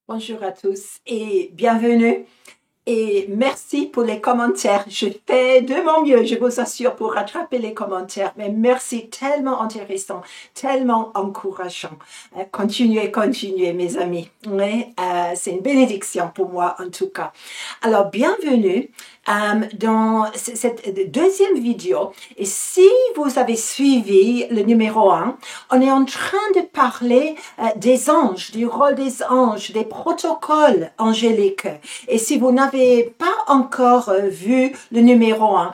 Bonjour à tous et bienvenue. Et merci pour les commentaires. Je fais de mon mieux, je vous assure, pour rattraper les commentaires. Mais merci, tellement intéressant, tellement encourageant. Continuez, continuez, mes amis. Ouais, c'est une bénédiction pour moi, en tout cas. Alors, bienvenue dans cette deuxième vidéo. Et si vous avez suivi le numéro 1, on est en train de parler des anges, du rôle des anges, des protocoles angéliques. Et si vous n'avez pas encore vu le numéro 1,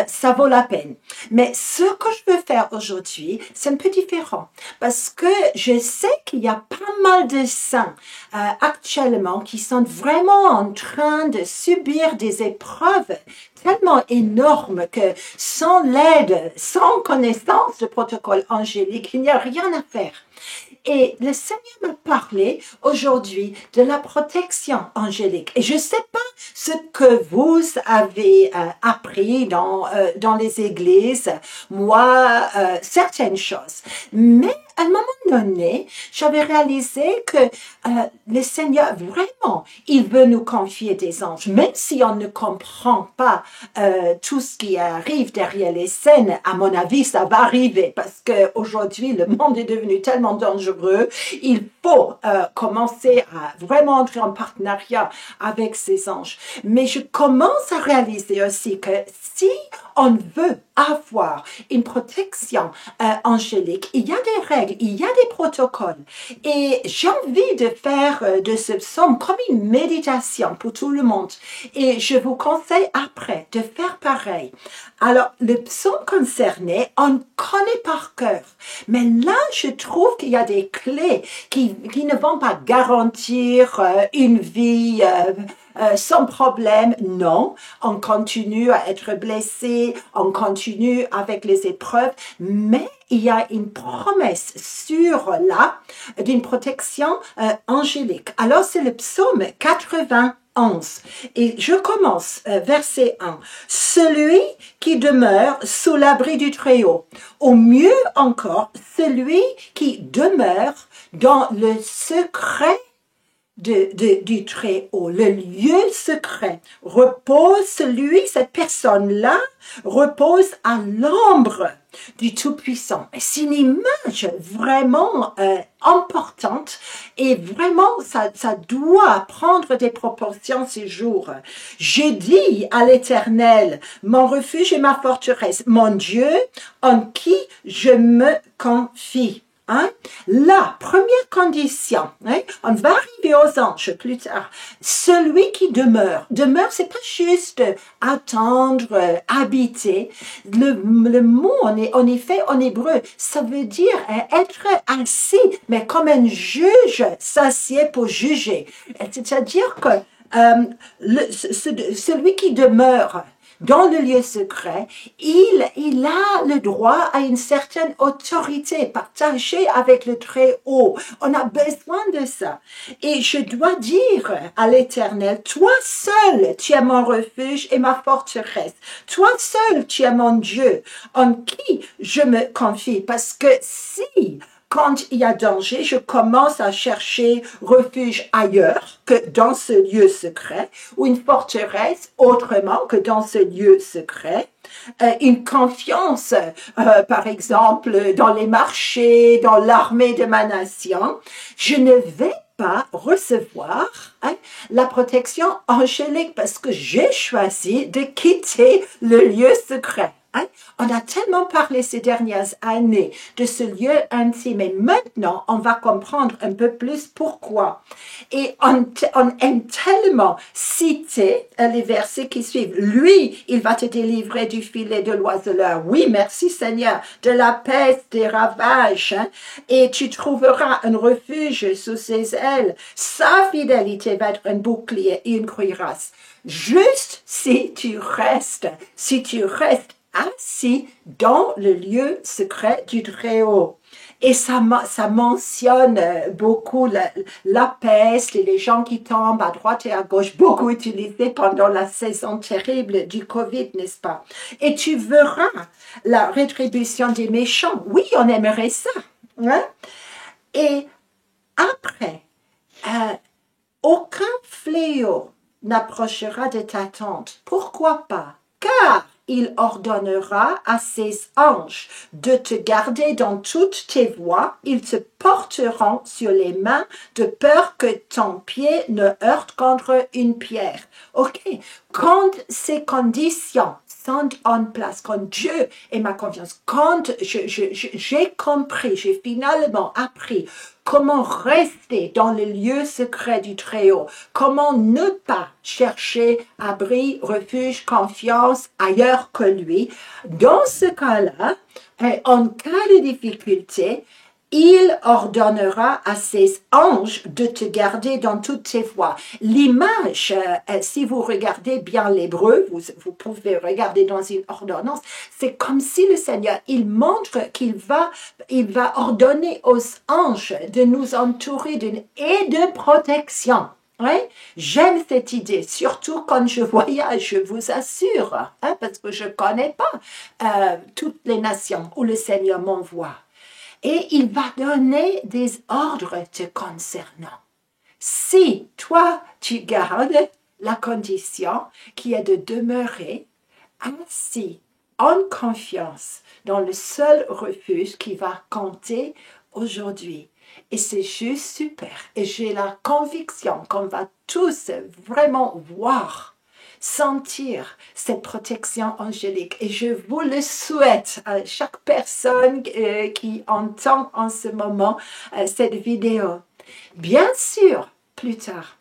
ça vaut la peine. Mais ce que je veux faire aujourd'hui, c'est un peu différent. Parce que je sais qu'il y a pas mal de saints actuellement qui sont vraiment en train de subir des épreuves tellement énormes que sans l'aide, sans connaissance de protocole angélique, il n'y a rien à faire. Et le Seigneur m'a parlé aujourd'hui de la protection angélique. Et je ne sais pas ce que vous avez appris dans les églises, moi, certaines choses. Mais à un moment donné, j'avais réalisé que le Seigneur, vraiment, il veut nous confier des anges. Même si on ne comprend pas tout ce qui arrive derrière les scènes, à mon avis, ça va arriver. Parce qu'aujourd'hui, le monde est devenu tellement dangereux. Il faut commencer à vraiment entrer en partenariat avec ces anges. Mais je commence à réaliser aussi que si on veut avoir une protection angélique, il y a des règles, il y a des protocoles. Et j'ai envie de faire de ce psaume comme une méditation pour tout le monde. Et je vous conseille après de faire pareil. Alors, le psaume concerné, on connaît par cœur. Mais là, je trouve qu'il y a des clés qui ne vont pas garantir une vie sans problème. Non, on continue à être blessé, on continue avec les épreuves, mais il y a une promesse sûre là d'une protection angélique. Alors, c'est le psaume 91. Et je commence, verset 1. Celui qui demeure sous l'abri du Très-Haut. Au mieux encore, celui qui demeure dans le secret du Très-Haut, le lieu secret, repose cette personne-là, repose à l'ombre du Tout-Puissant. C'est une image vraiment importante et vraiment ça doit prendre des proportions ces jours. J'ai dit à l'Éternel, mon refuge et ma forteresse, mon Dieu en qui je me confie. Hein? La première condition, hein? On va arriver aux anges plus tard. Celui qui demeure, c'est pas juste attendre, habiter. Le mot, en effet, en hébreu, ça veut dire être assis, mais comme un juge s'assied pour juger. C'est-à-dire que celui qui demeure dans le lieu secret, il a le droit à une certaine autorité partagée avec le Très-Haut. On a besoin de ça. Et je dois dire à l'Éternel, toi seul, tu es mon refuge et ma forteresse. Toi seul, tu es mon Dieu, en qui je me confie. Parce que si quand il y a danger, je commence à chercher refuge ailleurs que dans ce lieu secret, ou une forteresse autrement que dans ce lieu secret. Une confiance, par exemple, dans les marchés, dans l'armée de ma nation. Je ne vais pas recevoir la protection angélique parce que j'ai choisi de quitter le lieu secret. On a tellement parlé ces dernières années de ce lieu intime et maintenant on va comprendre un peu plus pourquoi. Et on aime tellement citer les versets qui suivent. Lui, il va te délivrer du filet de l'oiseleur. Oui, merci Seigneur, de la peste, des ravages. Et tu trouveras un refuge sous ses ailes. Sa fidélité va être un bouclier et une cuirasse. Juste si tu restes assis dans le lieu secret du Très-Haut. Et ça mentionne beaucoup la peste et les gens qui tombent à droite et à gauche, beaucoup utilisé pendant la saison terrible du Covid, n'est-ce pas? Et tu verras la rétribution des méchants. Oui, on aimerait ça. Hein? Et après, n'approchera de ta tente. Pourquoi pas? Car il ordonnera à ses anges de te garder dans toutes tes voies. Ils te porteront sur les mains de peur que ton pied ne heurte contre une pierre. Ok, quand ces conditions sont en place, quand Dieu est ma confiance, quand j'ai compris, j'ai finalement appris comment rester dans le lieu secret du Très-Haut, comment ne pas chercher abri, refuge, confiance ailleurs que lui. Dans ce cas-là, en cas de difficulté, il ordonnera à ses anges de te garder dans toutes tes voies. L'image, si vous regardez bien l'hébreu, vous pouvez regarder dans une ordonnance, c'est comme si le Seigneur, il montre qu'il va ordonner aux anges de nous entourer d'une aide de protection. Oui, j'aime cette idée, surtout quand je voyage, je vous assure, parce que je ne connais pas toutes les nations où le Seigneur m'envoie. Et il va donner des ordres te concernant. Si toi, tu gardes la condition qui est de demeurer ainsi en confiance dans le seul refuge qui va compter aujourd'hui. Et c'est juste super. Et j'ai la conviction qu'on va tous vraiment voir, sentir cette protection angélique. Et je vous le souhaite à chaque personne qui entend en ce moment cette vidéo. Bien sûr, plus tard,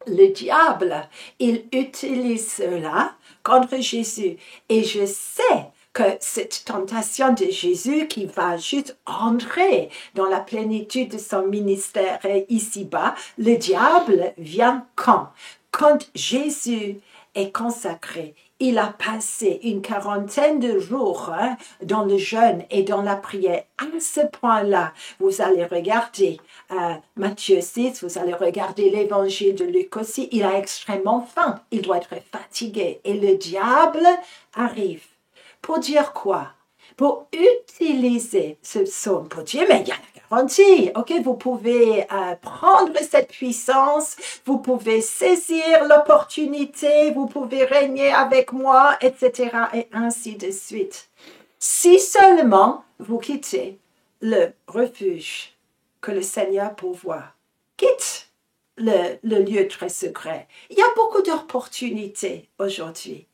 le diable, il utilise cela contre Jésus. Et je sais que cette tentation de Jésus qui va juste entrer dans la plénitude de son ministère ici-bas, le diable vient quand? Quand Jésus est consacré, il a passé une quarantaine de jours dans le jeûne et dans la prière. À ce point-là, vous allez regarder Matthieu 6, vous allez regarder l'évangile de Luc aussi, il a extrêmement faim, il doit être fatigué. Et le diable arrive. Pour dire quoi? Pour utiliser ce psaume, pour dire, mais il y a la garantie, ok, vous pouvez prendre cette puissance, vous pouvez saisir l'opportunité, vous pouvez régner avec moi, etc., et ainsi de suite. Si seulement vous quittez le refuge que le Seigneur pourvoit, quitte le lieu très secret. Il y a beaucoup d'opportunités aujourd'hui.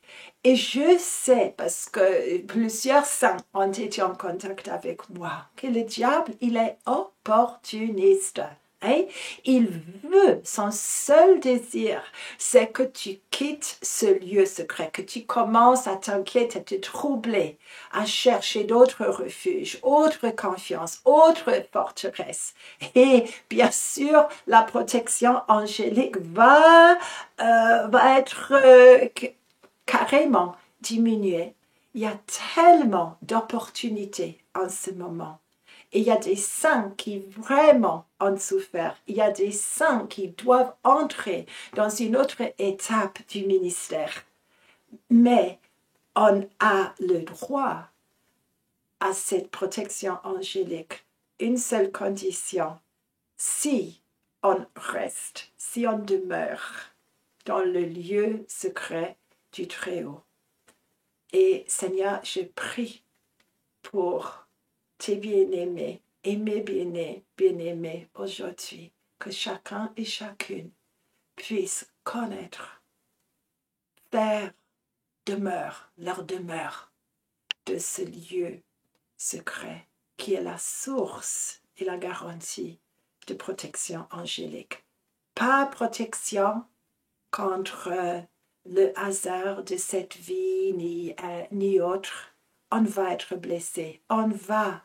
Et je sais, parce que plusieurs saints ont été en contact avec moi, que le diable, il est opportuniste. Hein? Il veut, son seul désir, c'est que tu quittes ce lieu secret, que tu commences à t'inquiéter, à te troubler, à chercher d'autres refuges, autre confiance, autre forteresse. Et bien sûr, la protection angélique va être carrément diminuée. Il y a tellement d'opportunités en ce moment. Et il y a des saints qui vraiment ont souffert. Il y a des saints qui doivent entrer dans une autre étape du ministère. Mais on a le droit à cette protection angélique. Une seule condition, si on reste, si on demeure dans le lieu secret du Très-Haut. Et Seigneur, je prie pour tes bien-aimés et mes bien-aimés aujourd'hui, que chacun et chacune puisse connaître, faire leur demeure de ce lieu secret qui est la source et la garantie de protection angélique. Pas protection contre le hasard de cette vie ni autre. On va être blessé, on va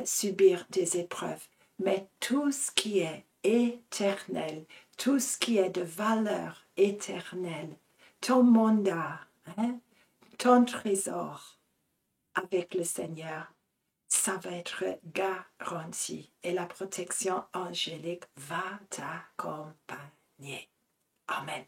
subir des épreuves, mais tout ce qui est éternel, tout ce qui est de valeur éternelle, ton mandat, ton trésor avec le Seigneur, ça va être garanti et la protection angélique va t'accompagner. Amen.